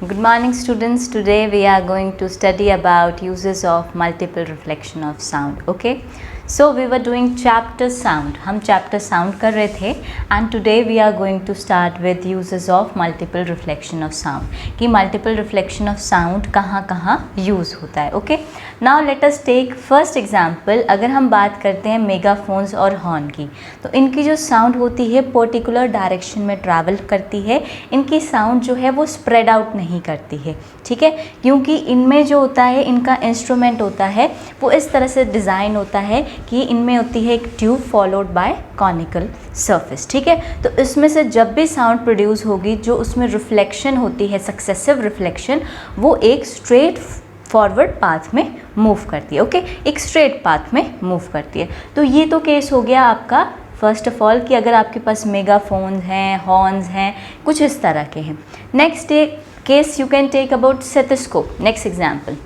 Good morning students. Today we are going to study about uses of multiple reflection of sound. Okay. So we were doing chapter sound. हम chapter sound कर रहे थे and today we are going to start with uses of multiple reflection of sound. कि multiple reflection of sound कहाँ कहाँ use होता है. Okay. Now let us take first example. अगर हम बात करते हैं मेगाफोन्स और हॉर्न की, तो इनकी जो साउंड होती है पर्टिकुलर डायरेक्शन में ट्रैवल करती है. इनकी साउंड जो है वो स्प्रेड आउट नहीं करती है, ठीक है, क्योंकि इनमें जो होता है इनका इंस्ट्रूमेंट होता है वो इस तरह से डिज़ाइन होता है कि इनमें होती है एक tube followed by conical surface, ठीक है. तो इसमें से जब भी साउंड प्रोड्यूस होगी जो उसमें रिफ्लेक्शन होती है, सक्सेसिव रिफ्लेक्शन, वो एक स्ट्रेट फॉरवर्ड पाथ में मूव करती है. ओके, एक स्ट्रेट पाथ में मूव करती है. तो ये तो केस हो गया आपका फर्स्ट ऑफ ऑल कि अगर आपके पास मेगाफोन्स हैं, हॉर्न्स हैं, कुछ इस तरह के हैं. Next case you can take about stethoscope. Next example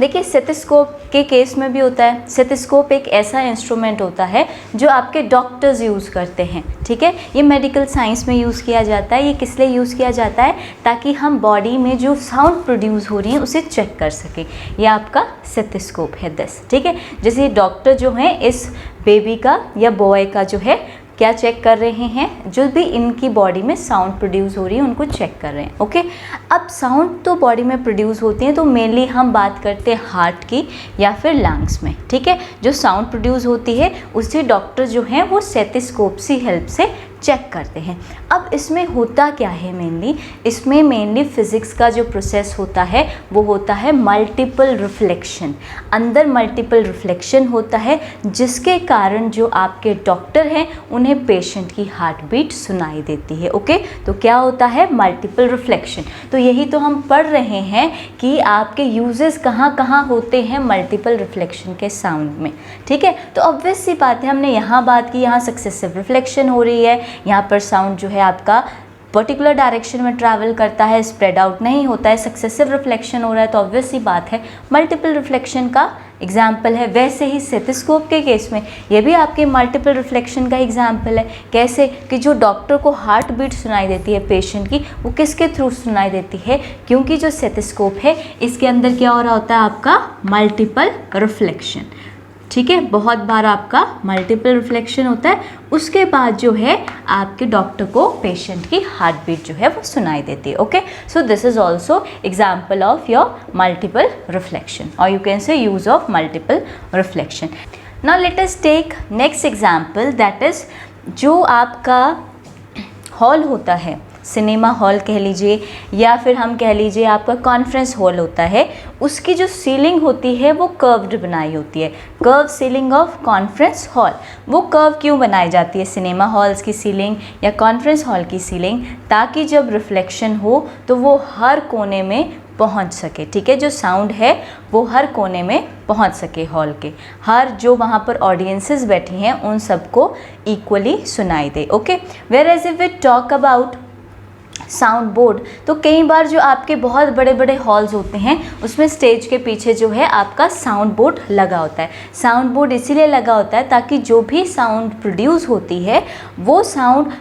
देखिए, स्टेथोस्कोप के केस में भी होता है. स्टेथोस्कोप एक ऐसा इंस्ट्रूमेंट होता है जो आपके डॉक्टर्स यूज़ करते हैं, ठीक है. ये मेडिकल साइंस में यूज़ किया जाता है. ये किस लिए यूज़ किया जाता है? ताकि हम बॉडी में जो साउंड प्रोड्यूस हो रही है उसे चेक कर सकें. ये आपका स्टेथोस्कोप है दिस, ठीक है. जैसे डॉक्टर जो हैं इस बेबी का या बॉय का जो है क्या चेक कर रहे हैं, जो भी इनकी बॉडी में साउंड प्रोड्यूस हो रही है उनको चेक कर रहे हैं. ओके, अब साउंड तो बॉडी में प्रोड्यूस होती है, तो मेनली हम बात करते हैं हार्ट की या फिर लंग्स में, ठीक है. जो साउंड प्रोड्यूस होती है उसे डॉक्टर जो हैं वो स्टेथोस्कोप की हेल्प से चेक करते हैं. अब इसमें होता क्या है मेनली, इसमें मेनली फिज़िक्स का जो प्रोसेस होता है वो होता है मल्टीपल रिफ्लेक्शन. अंदर मल्टीपल रिफ्लेक्शन होता है जिसके कारण जो आपके डॉक्टर हैं उन्हें पेशेंट की हार्ट बीट सुनाई देती है. ओके, तो क्या होता है? Multiple reflection. तो यही तो हम पढ़ रहे हैं कि आपके यूजेस कहाँ कहाँ होते हैं मल्टीपल रिफ्लेक्शन के साउंड में, ठीक है. तो ऑब्वियस सी बात है, हमने यहाँ बात की, यहाँ सक्सेसिव रिफ्लेक्शन हो रही है, यहाँ पर साउंड जो है आपका पर्टिकुलर डायरेक्शन में ट्रैवल करता है, स्प्रेड आउट नहीं होता है, सक्सेसिव रिफ्लेक्शन हो रहा है. तो ऑब्वियस सी बात है मल्टीपल रिफ्लेक्शन का एग्जाम्पल है. वैसे ही स्टेथोस्कोप के केस में ये भी आपके मल्टीपल रिफ्लेक्शन का एग्जाम्पल है. कैसे कि जो डॉक्टर को हार्ट बीट सुनाई देती है पेशेंट की, वो किसके थ्रू सुनाई देती है? क्योंकि जो स्टेथोस्कोप है इसके अंदर क्या हो रहा होता है? आपका मल्टीपल रिफ्लेक्शन, ठीक है. बहुत बार आपका मल्टीपल रिफ्लेक्शन होता है, उसके बाद जो है आपके डॉक्टर को पेशेंट की हार्ट बीट जो है वो सुनाई देती है. Okay, so this is also example of your multiple reflection, और you can say use of multiple reflection. Now let us take next example, that is जो आपका हॉल होता है, सिनेमा हॉल कह लीजिए या फिर हम कह लीजिए आपका कॉन्फ्रेंस हॉल होता है, उसकी जो सीलिंग होती है वो कर्व्ड बनाई होती है. Curve ceiling of conference hall. वो कर्व क्यों बनाई जाती है सिनेमा हॉल्स की सीलिंग या कॉन्फ्रेंस हॉल की सीलिंग? ताकि जब रिफ्लेक्शन हो तो वो हर कोने में पहुंच सके, ठीक है. जो साउंड है वो हर कोने में पहुंच सके, हॉल के हर जो वहाँ पर ऑडियंसेस बैठी हैं उन सबको इक्वली सुनाई दे. Okay, where as if we talk about sound board, तो कई बार जो आपके बहुत बड़े बड़े हॉल्स होते हैं उसमें स्टेज के पीछे जो है आपका साउंड बोर्ड लगा होता है. साउंड बोर्ड इसीलिए लगा होता है ताकि जो भी साउंड प्रोड्यूस होती है वो साउंड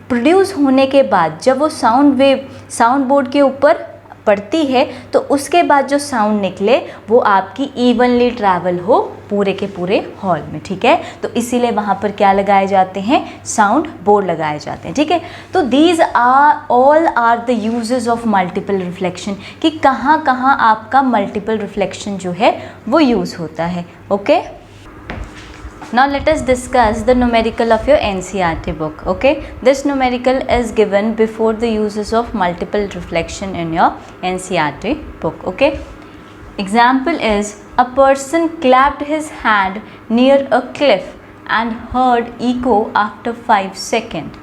प्रोड्यूस होने के बाद जब वो साउंड वेव साउंड बोर्ड के ऊपर पड़ती है तो उसके बाद जो साउंड निकले वो आपकी इवनली ट्रैवल हो पूरे के पूरे हॉल में, ठीक है. तो इसीलिए वहाँ पर क्या लगाए जाते हैं? साउंड बोर्ड लगाए जाते हैं, ठीक है. तो these are the uses of multiple reflection, कि कहाँ कहाँ आपका मल्टीपल रिफ्लेक्शन जो है वो यूज़ होता है. Okay, now let us discuss the numerical of your NCERT book. Okay, this numerical is given before the uses of multiple reflection in your NCERT book. Okay, example is a person clapped his hand near a cliff and heard echo after 5 seconds.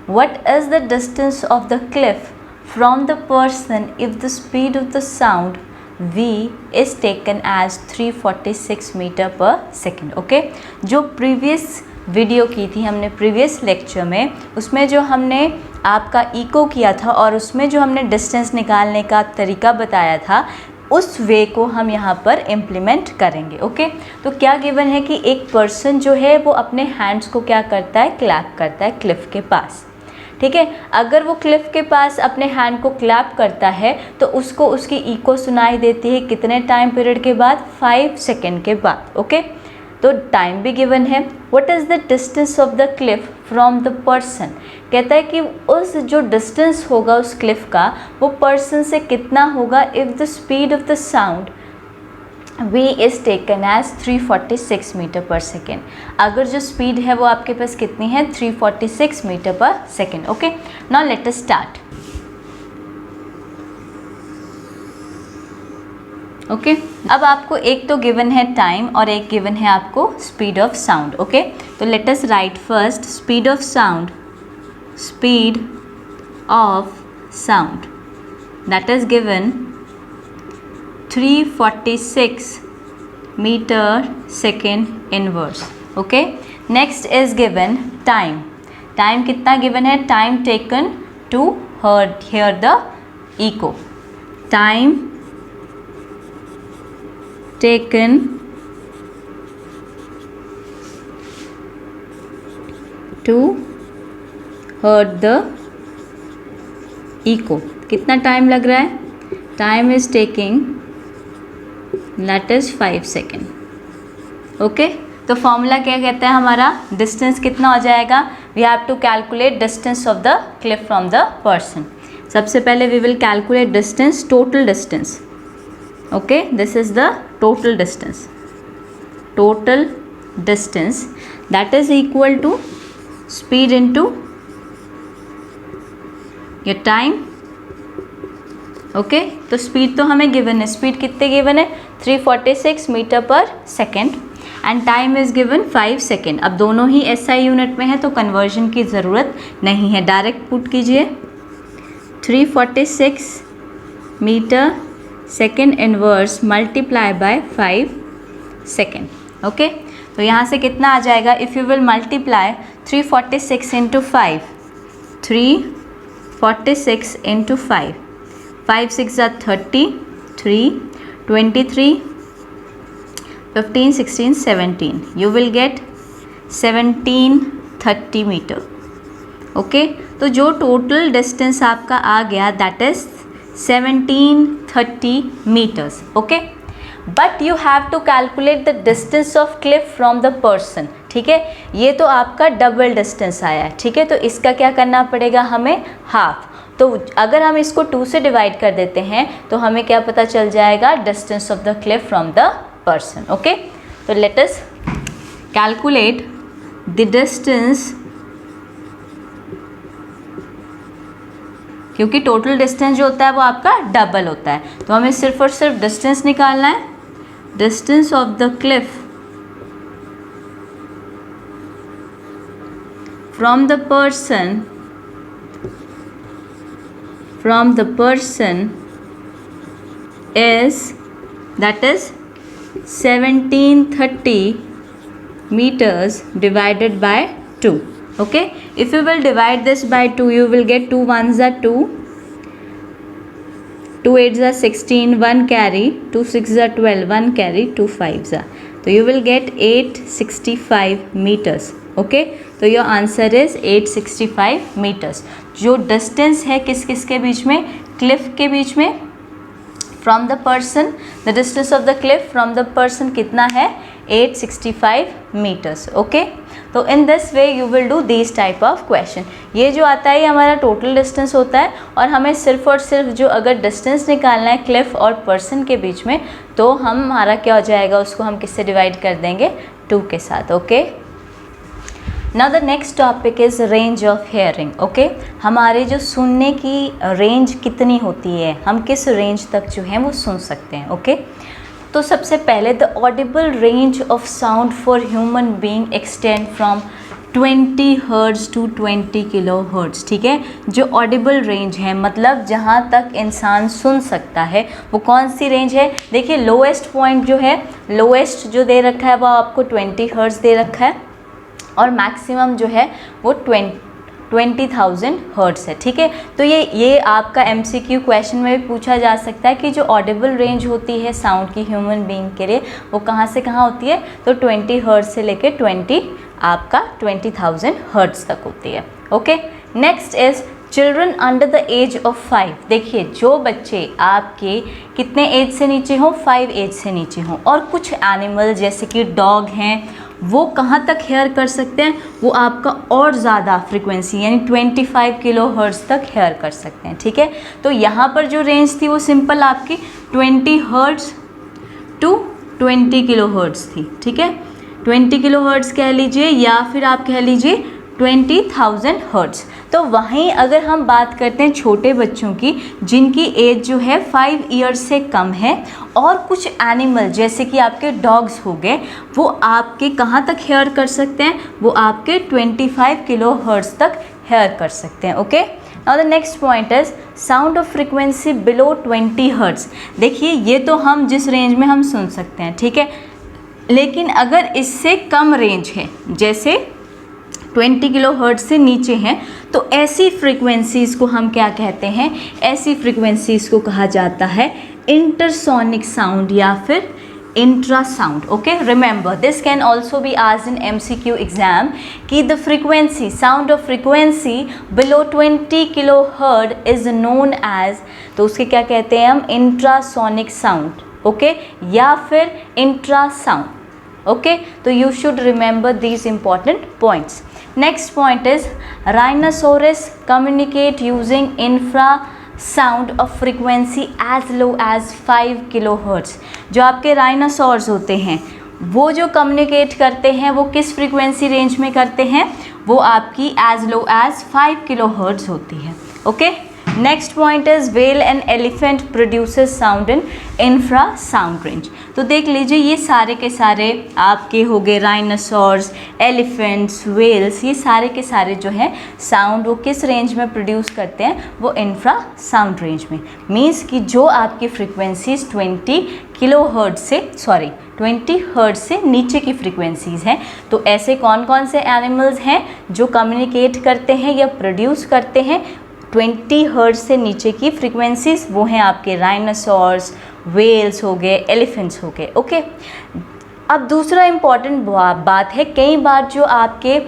What is the distance of the cliff from the person if the speed of the sound v is taken as 346 metre per second. Okay, जो previous video की थी हमने previous lecture में, उसमें जो हमने आपका eco किया था और उसमें जो हमने डिस्टेंस निकालने का तरीका बताया था उस वे को हम यहाँ पर इम्प्लीमेंट करेंगे. ओके, तो क्या गिवन है कि एक पर्सन जो है वो अपने हैंड्स को क्या करता है? क्लैप करता है क्लिफ के पास, ठीक है। अगर वो क्लिफ के पास अपने हैंड को क्लैप करता है तो उसको उसकी इको सुनाई देती है कितने टाइम पीरियड के बाद, 5 सेकेंड के बाद। ओके, तो टाइम भी गिवन है। What is the distance of the cliff from the person, कहता है कि उस जो डिस्टेंस होगा उस क्लिफ का वो पर्सन से कितना होगा if the speed of the sound v is taken as 346 metre per second. अगर जो स्पीड है वो आपके पास कितनी है, 346 metre per second. Okay, now let us start. Okay, अब आपको एक तो गिवन है टाइम और एक गिवन है आपको स्पीड ऑफ साउंड। ओके, तो let us write first speed of sound, speed of sound that is given 346 metre second inverse. Okay, next is given time. Time कितना गिवन है, time taken to hear the echo, time taken to hear the echo, कितना time लग रहा है, time is taking that is 5 second. Okay, तो formula क्या कहता है हमारा, डिस्टेंस कितना हो जाएगा, we have to calculate distance of the cliff from the person. सबसे पहले we will calculate distance, total distance. Okay, this is the total distance, total distance that is equal to speed into your time. Okay, तो speed तो हमें given है, speed कितने given है, 346 metre per second and time is given 5 second. अब दोनों ही SI unit में है तो कन्वर्जन की ज़रूरत नहीं है, डायरेक्ट पुट कीजिए 346 metre second inverse multiply by 5 second. Okay, तो यहाँ से कितना आ जाएगा, if you will multiply 346 into 5, 346 into 5, 5 6 are 30, 3, 23, 15, 16, 17. You will get 1730 metre. Okay, तो जो टोटल डिस्टेंस आपका आ गया that is 1730 metres. Okay, but you have to calculate the distance of cliff from the person. ठीक है, ये तो आपका डबल डिस्टेंस आया है। ठीक है, तो इसका क्या करना पड़ेगा हमें, हाफ। तो अगर हम इसको 2 से डिवाइड कर देते हैं तो हमें क्या पता चल जाएगा, distance of the cliff from the person. Okay, तो let us calculate the distance, क्योंकि टोटल डिस्टेंस जो होता है वो आपका डबल होता है, तो हमें सिर्फ और सिर्फ डिस्टेंस निकालना है, distance of the cliff from the person, from the person is, that is 1730 meters divided by 2. Okay, if you will divide this by 2 you will get 2 ones are 2, 2 8s are 16, 1 carry, 2 6s are 12, 1 carry, 2 5s are, so you will get 865 meters. Okay, तो your answer is 865 metres. जो distance है किस किस के बीच में, Cliff के बीच में, from the person, the distance of the cliff from the person कितना है, 865 मीटर्स। ओके, तो in this way you will do this type of question. ये जो आता है ये हमारा टोटल डिस्टेंस होता है और हमें सिर्फ और सिर्फ जो अगर डिस्टेंस निकालना है क्लिफ और पर्सन के बीच में तो हमारा क्या हो जाएगा, उसको हम किससे डिवाइड कर देंगे, 2 के साथ। Okay, now the next topic is range of hearing. Okay, हमारे जो सुनने की रेंज कितनी होती है, हम किस रेंज तक जो है वो सुन सकते हैं। ओके, तो सबसे पहले the audible range of sound for human being extend from 20 hertz to 20 kilo hertz. ठीक है, जो ऑडिबल रेंज है मतलब जहाँ तक इंसान सुन सकता है वो कौन सी रेंज है, देखिए लोएस्ट पॉइंट जो है, लोएस्ट जो दे रखा है वो आपको 20 हर्ट्ज दे रखा है और मैक्सिमम जो है वो 20,000 हर्ट्ज है। ठीक है, तो ये आपका MCQ क्वेश्चन में भी पूछा जा सकता है कि जो ऑडिबल रेंज होती है साउंड की ह्यूमन बीइंग के लिए वो कहाँ से कहाँ होती है, तो 20 हर्ट्ज से लेके 20,000 हर्ट्ज तक होती है। Okay, next is children under the age of 5। देखिए जो बच्चे आपके कितने एज से नीचे हों, 5 एज से नीचे हों, और कुछ एनिमल जैसे कि डॉग हैं वो कहाँ तक हेयर कर सकते हैं, वो आपका और ज़्यादा फ्रीक्वेंसी यानी 25 किलोहर्ट्ज़ तक हेयर कर सकते हैं। ठीक है, तो यहाँ पर जो रेंज थी वो सिंपल आपकी 20 हर्ट्ज़ टू 20 किलोहर्ट्ज़ थी। ठीक है, 20 किलोहर्ट्ज़ कह लीजिए या फिर आप कह लीजिए 20,000 हर्ट्ज़। तो वहीं अगर हम बात करते हैं छोटे बच्चों की जिनकी एज जो है 5 ईयर्स से कम है, और कुछ एनिमल जैसे कि आपके डॉग्स हो गए, वो आपके कहाँ तक हेयर कर सकते हैं, वो आपके 25 किलोहर्ट्ज़ तक हेयर कर सकते हैं। Okay, now the next point is sound of frequency below 20 hertz. देखिए ये तो हम जिस रेंज में हम सुन सकते हैं, ठीक है, लेकिन अगर इससे कम रेंज है जैसे 20 किलोहर्ट्ज़ से नीचे हैं, तो ऐसी फ्रीक्वेंसीज़ को हम क्या कहते हैं, ऐसी फ्रीक्वेंसीज़ को कहा जाता है इंटरसोनिक साउंड या फिर infrasound. Okay, remember this can also be asked in MCQ exam कि the frequency sound of frequency below 20 kilohertz is known as, तो उसके क्या कहते हैं हम, इंट्रासोनिक साउंड। ओके, या फिर इंट्रासाउंड। ओके, तो you should remember these important points. Next point is rhinoceros communicate using infrasound of frequency as low as 5 kilohertz। जो आपके राइनासोर्स होते हैं वो जो कम्युनिकेट करते हैं वो किस फ्रीक्वेंसी रेंज में करते हैं, वो आपकी एज लो एज 5 किलोहर्ट्ज़ होती है। Okay, next point is whale and elephant produces sound in infrasound range. तो देख लीजिए ये सारे के सारे आपके हो गए राइनासोर्स, एलिफेंट्स, व्हेल्स, ये सारे के सारे जो है साउंड वो किस रेंज में प्रोड्यूस करते हैं, वो इंफ्रासाउंड रेंज में। मीन्स कि जो आपकी फ्रीक्वेंसीज 20 हर्ट्ज़ से नीचे की फ्रीक्वेंसीज़ हैं। तो ऐसे कौन कौन से एनिमल्स हैं जो कम्युनिकेट करते हैं या प्रोड्यूस करते हैं 20 हर्ट्ज़ से नीचे की फ्रीक्वेंसीज, वो हैं आपके राइनासोर्स, व्हेल्स हो गए, एलिफेंट्स हो गए। ओके, अब दूसरा इम्पॉर्टेंट बात है, कई बार जो आपके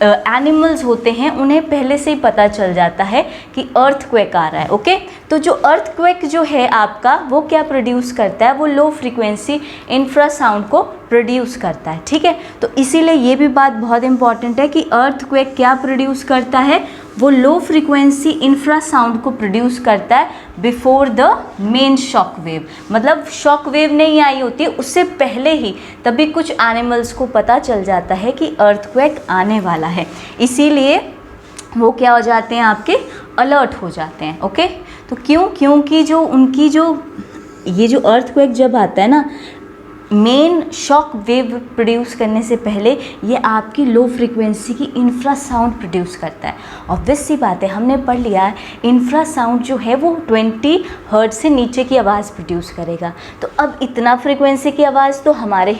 एनिमल्स होते हैं उन्हें पहले से ही पता चल जाता है कि अर्थक्वेक आ रहा है। ओके, तो जो अर्थक्वेक जो है आपका वो क्या प्रोड्यूस करता है, वो लो फ्रीक्वेंसी इंफ्रासाउंड को प्रोड्यूस करता है। ठीक है, तो इसीलिए ये भी बात बहुत इंपॉर्टेंट है कि अर्थक्वेक क्या प्रोड्यूस करता है, वो लो फ्रीक्वेंसी इंफ्रासाउंड को प्रोड्यूस करता है before the main shock wave. मतलब शॉक वेव नहीं आई होती है उससे पहले ही, तभी कुछ एनिमल्स को पता चल जाता है कि अर्थक्वेक आने वाला है, इसीलिए वो क्या हो जाते हैं, आपके अलर्ट हो जाते हैं। ओके, तो क्योंकि जो उनकी जो ये जो अर्थक्वेक जब आता है ना, मेन शॉक वेव प्रोड्यूस करने से पहले ये आपकी लो फ्रीक्वेंसी की इंफ्रासाउंड प्रोड्यूस करता है। ऑब्वियस सी बात है, हमने पढ़ लिया है इंफ्रासाउंड जो है वो 20 हर्ट्ज़ से नीचे की आवाज़ प्रोड्यूस करेगा। तो अब इतना फ्रीक्वेंसी की आवाज़ तो हमारे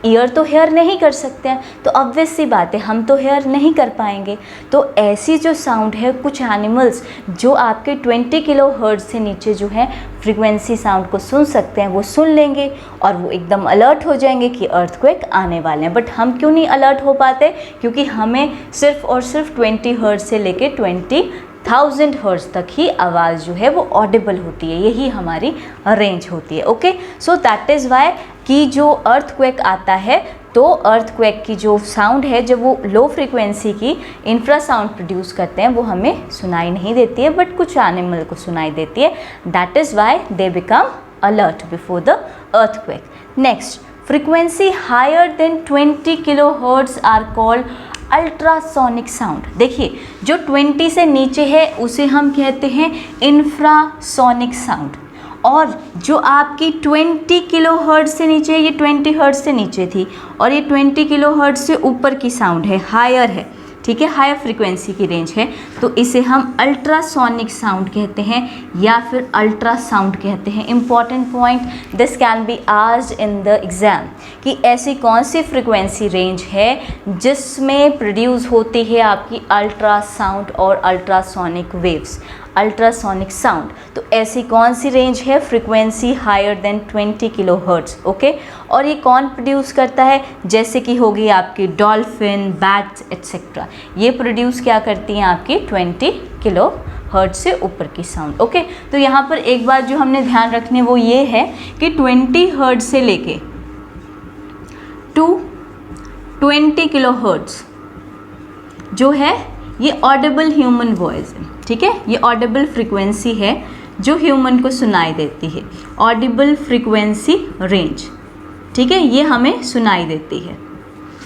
ईयर तो हेयर नहीं कर सकते हैं, तो ऑब्वियस सी बात है हम तो हेयर नहीं कर पाएंगे। तो ऐसी जो साउंड है, कुछ एनिमल्स जो आपके 20 किलो हर्ट्ज़ से नीचे जो है फ्रीक्वेंसी साउंड को सुन सकते हैं, वो सुन लेंगे और वो एकदम अलर्ट हो जाएंगे कि अर्थक्वेक आने वाले हैं। बट हम क्यों नहीं अलर्ट हो पाते, क्योंकि हमें सिर्फ और सिर्फ 20 हर्ट्ज़ से लेके 20,000 हर्ट्ज़ तक ही आवाज़ जो है वो ऑडिबल होती है, यही हमारी रेंज होती है। Okay, so that is Y कि जो अर्थक्वेक आता है तो अर्थक्वेक की जो साउंड है, जब वो लो फ्रीक्वेंसी की इंफ्रासाउंड प्रोड्यूस करते हैं, वो हमें सुनाई नहीं देती है, बट कुछ एनिमल को सुनाई देती है। That is why they become alert before the earthquake. Next, frequency higher than 20 kilo hertz are called ultrasonic sound. देखिए जो 20 से नीचे है उसे हम कहते हैं इंफ्रासोनिक साउंड, और जो आपकी 20 किलो हर्ट्ज़ से नीचे है, ये 20 हर्ट्ज़ से नीचे थी, और ये 20 किलो हर्ट्ज़ से ऊपर की साउंड है, हायर है, ठीक है, हायर फ्रीक्वेंसी की रेंज है, तो इसे हम अल्ट्रासोनिक साउंड कहते हैं या फिर अल्ट्रासाउंड कहते हैं। Important point, this can be asked in the exam कि ऐसी कौन सी फ्रीक्वेंसी रेंज है जिसमें प्रोड्यूस होती है आपकी अल्ट्रासाउंड और अल्ट्रासोनिक वेव्स। Ultrasonic sound. तो ऐसी कौन सी रेंज है, frequency higher than 20 kilohertz, okay. और ये कौन प्रोड्यूस करता है, जैसे कि होगी आपकी डॉल्फिन, बैट्स एट्सेट्रा, ये प्रोड्यूस क्या करती हैं आपकी 20 किलोहर्ट्ज़ से ऊपर की साउंड, ओके। तो यहाँ पर एक बात जो हमने ध्यान रखनी वो ये है कि 20 हर्ट्ज़ से लेके टू 20 किलोहर्ट्ज़ जो है ये ऑडिबल ह्यूमन वॉइस है, ठीक है। ये ऑडिबल फ्रीक्वेंसी है जो ह्यूमन को सुनाई देती है, ऑडिबल फ्रीक्वेंसी रेंज, ठीक है, ये हमें सुनाई देती है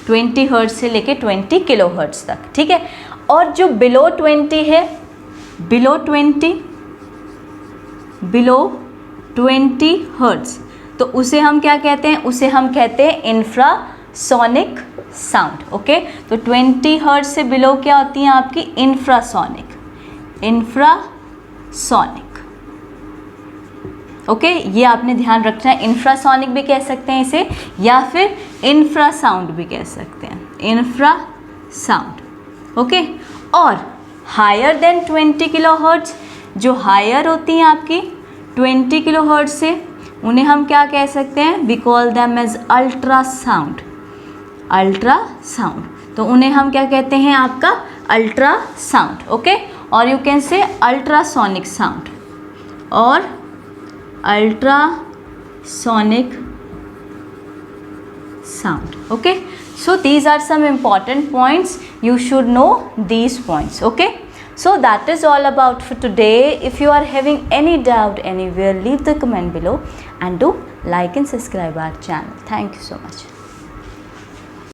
20 हर्ट्ज़ से लेके 20 किलोहर्ट्ज़ तक, ठीक है। और जो बिलो 20 है, बिलो 20 हर्ट्ज़, तो उसे हम क्या कहते हैं, उसे हम कहते हैं इंफ्रासोनिक साउंड, ओके। तो 20 हर्ट्ज़ से बिलो क्या होती हैं आपकी इंफ्रासोनिक, ओके। ये आपने ध्यान रखना है, इंफ्रासोनिक भी कह सकते हैं इसे, या फिर इंफ्रासाउंड भी कह सकते हैं, इंफ्रासाउंड, ओके। और हायर देन 20 किलोहर्ट्ज़, जो हायर होती हैं आपकी 20 किलोहर्ट्ज़ से, उन्हें हम क्या कह सकते हैं, we call them as ultrasound, ultrasound. तो उन्हें हम क्या कहते हैं, आपका अल्ट्रासाउंड, ओके। और you can say ultrasonic sound और ultrasonic sound, okay. So these are some important points, you should know these points, okay. So that is all about for today. If you are having any doubt anywhere, leave the comment below and do like and subscribe our channel. Thank you so much.